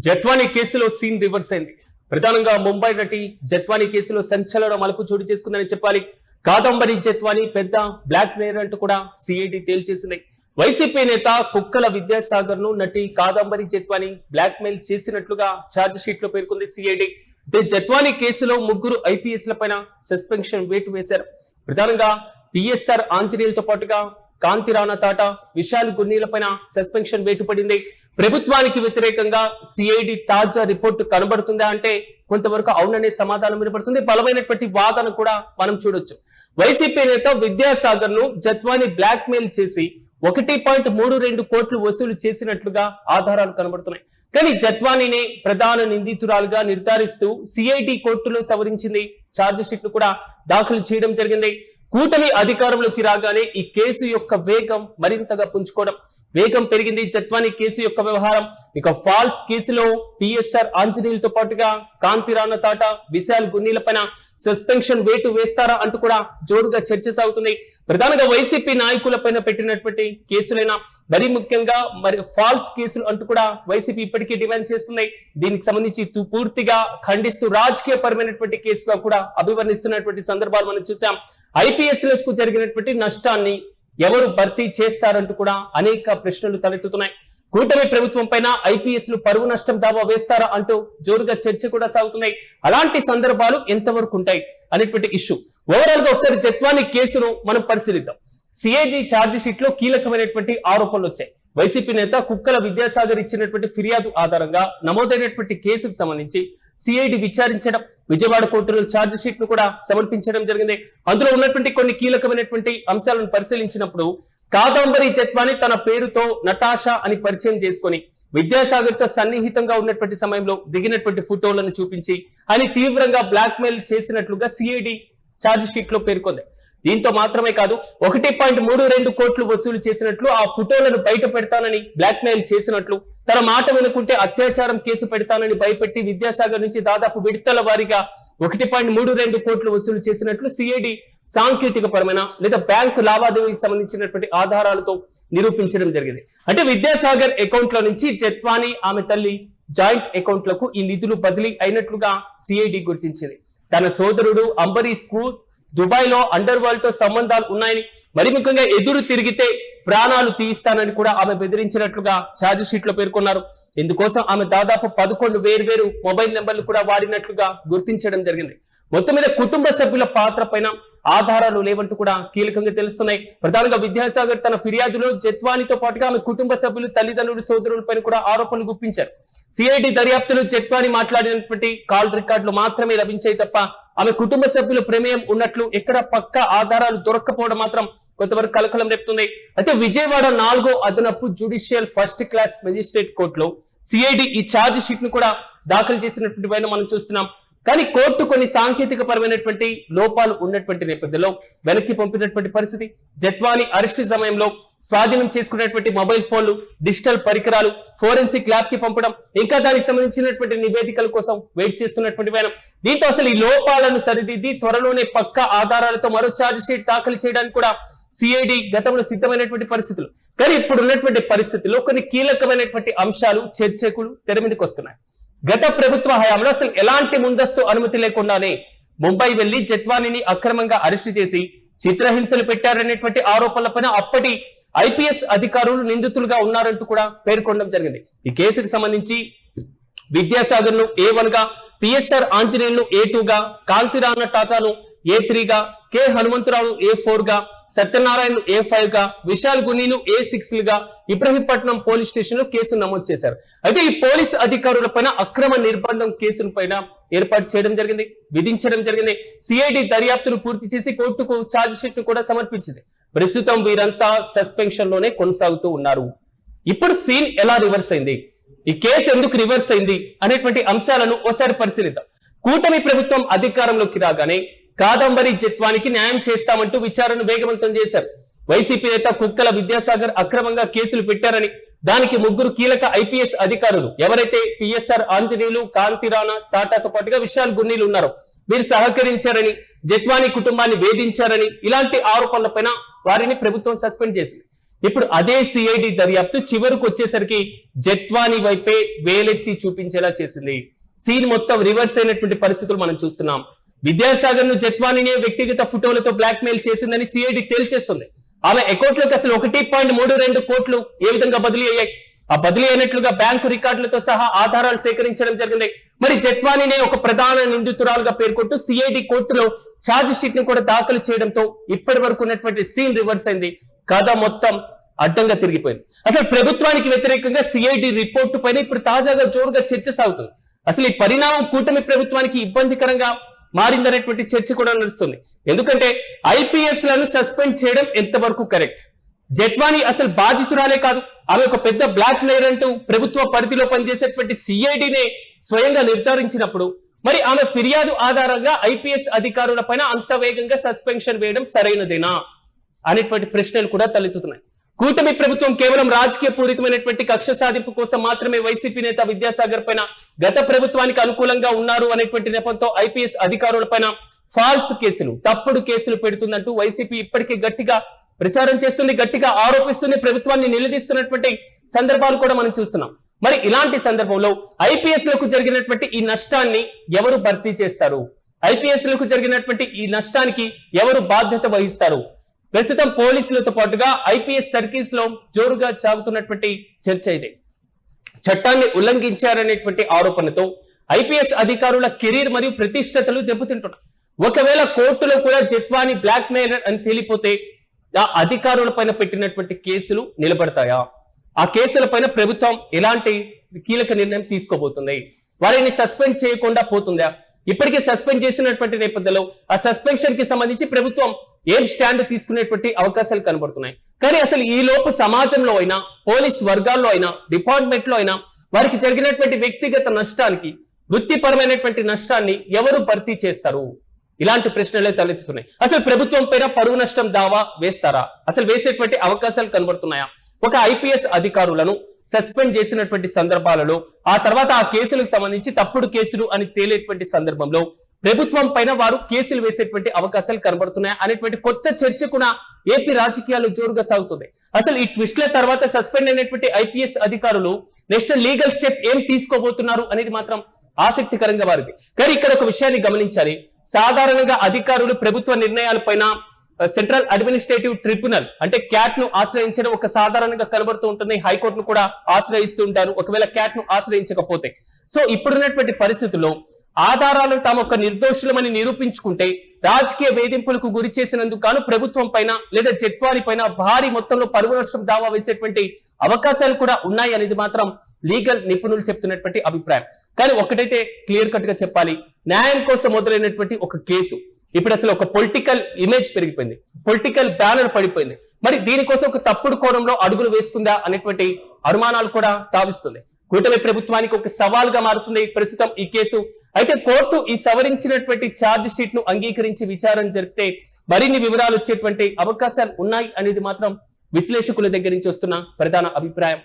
జట్వానీ కేసులో scene reverse అయింది. ప్రధానంగా ముంబై నటి జట్వానీ కేసులో సంచలన మలుపు చోటు చేసుకుందని చెప్పాలి. కాదంబరి జట్వానీ పెద్ద బ్లాక్ మెయిల్ అంటూ కూడా సిఐడి తేల్చేసింది. వైసీపీ నేత కుక్కల విద్యాసాగర్ ను నటి కాదంబరి జట్వానీ బ్లాక్ మెయిల్ చేసినట్లుగా ఛార్జ్ షీట్ లో పేర్కొంది సిఐడి. జట్వానీ కేసులో ముగ్గురు ఐపీఎస్ల పైన సస్పెన్షన్ వేటు వేశారు. ప్రధానంగా పిఎస్ఆర్ ఆంజనేయులతో పాటుగా కాంతిరాణ తాటా, విశాల్ గున్నీల పైన సస్పెన్షన్ వేటు పడింది. ప్రభుత్వానికి వ్యతిరేకంగా సిఐడి తాజా రిపోర్టు కనబడుతుందా అంటే కొంతవరకు అవుననే సమాధానం వినబడుతుంది. బలమైనటువంటి వాదన కూడా మనం చూడొచ్చు. వైసీపీ నేత విద్యాసాగర్ ను జట్వానీ బ్లాక్ మెయిల్ చేసి 1.32 కోట్లు వసూలు చేసినట్లుగా ఆధారాలు కనబడుతున్నాయి. కానీ జట్వానీని ప్రధాన నిందితురాలుగా నిర్ధారిస్తూ సిఐడి కోర్టులో సవరించింది. ఛార్జ్ షీట్లు కూడా దాఖలు చేయడం జరిగింది. కూటమి అధికారంలోకి రాగానే ఈ కేసు యొక్క వేగం మరింతగా పుంజుకోవడం వేగం పెరిగింది. జట్వానీ కేసు యొక్క వ్యవహారం ఇక ఫాల్స్ కేసులో పిఎస్ఆర్ ఆంజనేయులతో పాటుగా కాంతిరాణ తాటా, విశాల్ గున్నీల పైన సస్పెన్షన్ వేటు వేస్తారా అంటూ కూడా జోరుగా చర్చ సాగుతుంది. ప్రధానంగా వైసీపీ నాయకుల పైన పెట్టినటువంటి కేసులైనా మరి ముఖ్యంగా మరి ఫాల్స్ కేసులు అంటూ కూడా వైసీపీ ఇప్పటికీ డిమాండ్ చేస్తున్నాయి. దీనికి సంబంధించి పూర్తిగా ఖండిస్తూ రాజకీయ పరమైనటువంటి కేసుగా కూడా అభివర్ణిస్తున్నటువంటి సందర్భాలు మనం చూసాం. ఐపీఎస్లకు జరిగినటువంటి నష్టాన్ని ఎవరు భర్తీ చేస్తారంటూ కూడా అనేక ప్రశ్నలు తలెత్తుతున్నాయి. కూటమి ప్రభుత్వం పైన ఐపీఎస్లు పరువు నష్టం దావా వేస్తారా అంటూ జోరుగా చర్చ కూడా సాగుతున్నాయి. అలాంటి సందర్భాలు ఎంతవరకు ఉంటాయి అనేటువంటి ఇష్యూ. ఓవరాల్ గా ఒకసారి జట్వానీ కేసును మనం పరిశీలిద్దాం. సిఐడి ఛార్జ్ షీట్ లో కీలకమైనటువంటి ఆరోపణలు వచ్చాయి. వైసీపీ నేత కుక్కల విద్యాసాగర్ ఇచ్చినటువంటి ఫిర్యాదు ఆధారంగా నమోదైనటువంటి కేసుకు సంబంధించి సిఐడి విచారించడం, విజయవాడ కోర్టులో ఛార్జ్ షీట్ ను కూడా సమర్పించడం జరిగింది. అందులో ఉన్నటువంటి కొన్ని కీలకమైనటువంటి అంశాలను పరిశీలించినప్పుడు కాదంబరి జట్వానీ తన పేరుతో నటాషా అని పరిచయం చేసుకొని విద్యాసాగర్ తో సన్నిహితంగా ఉన్నటువంటి సమయంలో దిగినటువంటి ఫోటోలను చూపించి ఆయన తీవ్రంగా బ్లాక్ మెయిల్ చేసినట్లుగా సిఐడి ఛార్జ్ షీట్ లో పేర్కొంది. దీంతో మాత్రమే కాదు 1.32 కోట్లు వసూలు చేసినట్లు, ఆ ఫోటోలను బయట పెడతానని బ్లాక్ మెయిల్ చేసినట్లు, తన మాట వినుకుంటే అత్యాచారం కేసు పెడతానని భయపెట్టి విద్యాసాగర్ నుంచి దాదాపు విడతల వారీగా 1.32 కోట్లు వసూలు చేసినట్లు సిఐడి సాంకేతిక పరమైన లేదా బ్యాంకు లావాదేవీకి సంబంధించినటువంటి ఆధారాలతో నిరూపించడం జరిగింది. అంటే విద్యాసాగర్ అకౌంట్ల నుంచి జట్వానీ ఆమె తల్లి జాయింట్ అకౌంట్లకు ఈ నిధులు బదిలీ అయినట్లుగా సిఐడి గుర్తించింది. తన సోదరుడు అంబరీష్ కు దుబాయ్ లో అండర్ వరల్డ్ తో సంబంధాలు ఉన్నాయని, మరి ముఖ్యంగా ఎదురు తిరిగితే ప్రాణాలు తీయిస్తానని కూడా ఆమె బెదిరించినట్లుగా ఛార్జ్ షీట్ లో పేర్కొన్నారు. ఇందుకోసం ఆమె దాదాపు 11 వేర్వేరు మొబైల్ నెంబర్లు కూడా వాడినట్లుగా గుర్తించడం జరిగింది. మొత్తం మీద కుటుంబ సభ్యుల పాత్ర పైన ఆధారాలు లేవంటూ కూడా కీలకంగా తెలుస్తున్నాయి. ప్రధానంగా విద్యాసాగర్ తన ఫిర్యాదులో జట్వానీతో పాటుగా ఆమె కుటుంబ సభ్యులు, తల్లిదండ్రులు, సోదరులపైన కూడా ఆరోపణలు గుప్పించారు. సిఐడి దర్యాప్తులో జట్వానీ మాట్లాడినటువంటి కాల్ రికార్డులు మాత్రమే లభించాయి తప్ప ఆమె కుటుంబ సభ్యుల ప్రమేయం ఉన్నట్లు ఎక్కడ పక్క ఆధారాలు దొరక్కపోవడం మాత్రం కొంతవరకు కలకలం రేపుతుంది. అయితే విజయవాడ 4వ అదనపు జ్యుడిషియల్ ఫస్ట్ క్లాస్ మెజిస్ట్రేట్ కోర్టులో సిఐడి ఈ ఛార్జ్ షీట్ ను కూడా దాఖలు చేసినటువంటి పైన మనం చూస్తున్నాం. కానీ కోర్టు కొన్ని సాంకేతిక పరమైనటువంటి లోపాలు ఉన్నటువంటి నేపథ్యంలో వెనక్కి పంపినటువంటి పరిస్థితి. జట్వానీ అరెస్ట్ సమయంలో స్వాధీనం చేసుకున్నటువంటి మొబైల్ ఫోన్లు, డిజిటల్ పరికరాలు ఫోరెన్సిక్ ల్యాబ్ కి పంపడం, ఇంకా దానికి సంబంధించినటువంటి నివేదికల కోసం వెయిట్ చేస్తున్నటువంటి వైనం. దీంతో అసలు ఈ లోపాలను సరిదిద్ది త్వరలోనే పక్క ఆధారాలతో మరో ఛార్జ్ షీట్ దాఖలు చేయడానికి కూడా సిఐడి గతంలో సిద్ధమైనటువంటి పరిస్థితులు. కానీ ఇప్పుడు ఉన్నటువంటి పరిస్థితుల్లో కొన్ని కీలకమైనటువంటి అంశాలు చర్చకులు తెర మీదకి వస్తున్నాయి. గత ప్రభుత్వ హయాంలో అసలు ఎలాంటి ముందస్తు అనుమతి లేకుండానే ముంబై వెళ్లి జట్వానీని అక్రమంగా అరెస్టు చేసి చిత్రహింసలు పెట్టారనేటువంటి ఆరోపణలపైన అప్పటి ఐపీఎస్ అధికారులు నిందితులుగా ఉన్నారంటూ కూడా పేర్కొనడం జరిగింది. ఈ కేసుకు సంబంధించి విద్యాసాగర్ ను A1 గా, పిఎస్ఆర్ ఆంజనేయులను A2 గా, కాంతిరాణ టాటాను A3 గా, కె హనుమంతరావు A4 గా, సత్యనారాయణ A5 గా, విశాల్ గున్నీను A6 గా ఇబ్రహీంపట్నం పోలీస్ స్టేషన్ లో కేసు నమోదు చేశారు. అయితే ఈ పోలీస్ అధికారుల పైన అక్రమ నిర్బంధం కేసుల పైన ఏర్పాటు చేయడం జరిగింది, విధించడం జరిగింది. సిఐడి దర్యాప్తును పూర్తి చేసి కోర్టుకు ఛార్జ్ షీట్ ను కూడా సమర్పించింది. ప్రస్తుతం వీరంతా సస్పెన్షన్ లోనే కొనసాగుతూ ఉన్నారు. ఇప్పుడు సీన్ ఎలా రివర్స్ అయింది, ఈ కేసు ఎందుకు రివర్స్ అయింది అనేటువంటి అంశాలను ఒకసారి పరిశీలిద్దాం. కూటమి ప్రభుత్వం అధికారంలోకి రాగానే కాదంబరి జట్వానీకి న్యాయం చేస్తామంటూ విచారణను వేగవంతం చేశారు. వైసీపీ నేత కుక్కల విద్యాసాగర్ అక్రమంగా కేసులు పెట్టారని, దానికి ముగ్గురు కీలక ఐపీఎస్ అధికారులు ఎవరైతే పిఎస్ఆర్ ఆంజనేయులు, కాంతిరాణ టాటాతో పాటుగా విశాల్ గున్నీలు ఉన్నారో వీరు సహకరించారని, జట్వానీ కుటుంబాన్ని వేధించారని ఇలాంటి ఆరోపణలపైన వారిని ప్రభుత్వం సస్పెండ్ చేసింది. ఇప్పుడు అదే సిఐడి దర్యాప్తు చివరకు వచ్చేసరికి జత్వానీ వైపే వేలెత్తి చూపించేలా చేసింది. సీన్ మొత్తం రివర్స్ అయినటువంటి పరిస్థితులు మనం చూస్తున్నాం. విద్యాసాగర్ ను జత్వానీనే వ్యక్తిగత ఫోటోలతో బ్లాక్ మెయిల్ చేసిందని సిఐడి తేల్చేస్తుంది. ఆమె అకౌంట్లోకి అసలు 1.32 కోట్లు ఏ విధంగా బదిలీ అయ్యాయి, ఆ బదిలీ అయినట్లుగా బ్యాంకు రికార్డులతో సహా ఆధారాలు సేకరించడం జరిగింది. మరి జత్వానీనే ఒక ప్రధాన నిందితురాలుగా పేర్కొంటూ సిఐడి కోర్టులో ఛార్జ్ షీట్ ను కూడా దాఖలు చేయడంతో ఇప్పటి వరకు ఉన్నటువంటి సీన్ రివర్స్ అయింది. కథ మొత్తం అడ్డంగా తిరిగిపోయింది. అసలు ప్రభుత్వానికి వ్యతిరేకంగా సిఐడి రిపోర్టు పైన ఇప్పుడు తాజాగా జోరుగా చర్చ సాగుతుంది. అసలు ఈ పరిణామం కూటమి ప్రభుత్వానికి ఇబ్బందికరంగా మారిందనేటువంటి చర్చ కూడా నడుస్తుంది. ఎందుకంటే ఐపీఎస్ లను సస్పెండ్ చేయడం ఎంతవరకు కరెక్ట్? జట్వానీ అసలు బాధితురాలే కాదు, ఆమె ఒక పెద్ద బ్లాక్ మెయిల్ అంటూ ప్రభుత్వ పరిధిలో పనిచేసేటువంటి సిఐడినే స్వయంగా నిర్ధారించినప్పుడు మరి ఆమె ఫిర్యాదు ఆధారంగా ఐపీఎస్ అధికారుల పైన అంత వేగంగా సస్పెన్షన్ వేయడం సరైనదేనా అనేటువంటి ప్రశ్నలు కూడా తలెత్తుతున్నాయి. కూటమి ప్రభుత్వం కేవలం రాజకీయ పూరితమైనటువంటి కక్ష సాధింపు కోసం మాత్రమే వైసీపీ నేత విద్యాసాగర్ పైన గత ప్రభుత్వానికి అనుకూలంగా ఉన్నారు అనేటువంటి నెపంతో ఐపీఎస్ అధికారుల పైన ఫాల్స్ కేసులు, తప్పుడు కేసులు పెడుతుందంటూ వైసీపీ ఇప్పటికే గట్టిగా ప్రచారం చేస్తుంది, గట్టిగా ఆరోపిస్తుంది, ప్రభుత్వాన్ని నిలదీస్తున్నటువంటి సందర్భాలు కూడా మనం చూస్తున్నాం. మరి ఇలాంటి సందర్భంలో ఐపీఎస్ లకు జరిగినటువంటి ఈ నష్టాన్ని ఎవరు భర్తీ చేస్తారు? ఐపీఎస్ లకు జరిగినటువంటి ఈ నష్టానికి ఎవరు బాధ్యత వహిస్తారు? ప్రస్తుతం పోలీసులతో పాటుగా ఐపీఎస్ సర్కిల్స్ లో జోరుగా సాగుతున్నటువంటి చర్చ ఇది. చట్టాన్ని ఉల్లంఘించారనేటువంటి ఆరోపణతో ఐపీఎస్ అధికారుల కెరీర్ మరియు ప్రతిష్టతలు దెబ్బతింటున్నాయి. ఒకవేళ కోర్టులో కూడా జట్వానీ బ్లాక్ మెయిలర్ అని తేలిపోతే ఆ అధికారుల పైన పెట్టినటువంటి కేసులు నిలబడతాయా? ఆ కేసుల పైన ప్రభుత్వం ఎలాంటి కీలక నిర్ణయం తీసుకోబోతుంది? వారిని సస్పెండ్ చేయకుండా పోతుందా? ఇప్పటికే సస్పెండ్ చేసినటువంటి నేపథ్యంలో ఆ సస్పెన్షన్ కి సంబంధించి ప్రభుత్వం ఏం స్టాండ్ తీసుకునేటువంటి అవకాశాలు కనబడుతున్నాయి. కానీ అసలు ఈ లోపు సమాజంలో అయినా, పోలీస్ వర్గాల్లో అయినా, డిపార్ట్మెంట్ లో అయినా వారికి జరిగినటువంటి వ్యక్తిగత నష్టానికి, వృత్తిపరమైనటువంటి నష్టాన్ని ఎవరు భర్తీ చేస్తారు? ఇలాంటి ప్రశ్నలే తలెత్తుతున్నాయి. అసలు ప్రభుత్వం పైన పరువు నష్టం దావా వేస్తారా? అసలు వేసేటువంటి అవకాశాలు కనబడుతున్నాయా? ఒక ఐపీఎస్ అధికారులను సస్పెండ్ చేసినటువంటి సందర్భాలలో ఆ తర్వాత ఆ కేసులకు సంబంధించి తప్పుడు కేసులు అని తేలేటువంటి సందర్భంలో ప్రభుత్వం పైన వారు కేసులు వేసేటువంటి అవకాశాలు కనబడుతున్నాయి అనేటువంటి కొత్త చర్చ కూడా ఏపీ రాజకీయాలు జోరుగా సాగుతుంది. అసలు ఈ ట్విస్ట్ల తర్వాత సస్పెండ్ అయినటువంటి ఐపీఎస్ అధికారులు నెక్స్ట్ లీగల్ స్టెప్ ఏం తీసుకోబోతున్నారు అనేది మాత్రం ఆసక్తికరంగా వారిది. కానీ ఇక్కడ ఒక విషయాన్ని గమనించాలి. సాధారణంగా అధికారులు ప్రభుత్వ నిర్ణయాలపైన సెంట్రల్ అడ్మినిస్ట్రేటివ్ ట్రిబ్యునల్ అంటే క్యాట్ ను ఆశ్రయించడం ఒక సాధారణంగా కనబడుతూ ఉంటుంది. హైకోర్టును కూడా ఆశ్రయిస్తూ ఉంటారు ఒకవేళ క్యాట్ ను ఆశ్రయించకపోతే. సో ఇప్పుడున్నటువంటి పరిస్థితుల్లో ఆధారాలు తాము ఒక నిర్దోషులమని నిరూపించుకుంటే రాజకీయ వేధింపులకు గురి చేసినందుకు గాను ప్రభుత్వం పైన లేదా జట్వానీ పైన భారీ మొత్తంలో పరువు నష్టం దావా వేసేటువంటి అవకాశాలు కూడా ఉన్నాయి అనేది మాత్రం లీగల్ నిపుణులు చెప్తున్నటువంటి అభిప్రాయం. కానీ ఒకటైతే క్లియర్ కట్ గా చెప్పాలి, న్యాయం కోసం మొదలైనటువంటి ఒక కేసు ఇప్పుడు అసలు ఒక పొలిటికల్ ఇమేజ్ పెరిగిపోయింది, పొలిటికల్ బ్యానర్ పడిపోయింది. మరి దీనికోసం ఒక తప్పుడు కోణంలో అడుగులు వేస్తుందా అనేటువంటి అనుమానాలు కూడా తావిస్తుంది. కూటమి ప్రభుత్వానికి ఒక సవాల్గా మారుతుంది ప్రస్తుతం ఈ కేసు. అయితే కోర్టు ఈ సవరించినటువంటి ఛార్జ్ షీట్ ను అంగీకరించి విచారణ జరిపితే మరిన్ని వివరాలు వచ్చేటువంటి అవకాశాలు ఉన్నాయి అనేది మాత్రం విశ్లేషకుల దగ్గర నుంచి వస్తున్న ప్రధాన అభిప్రాయం.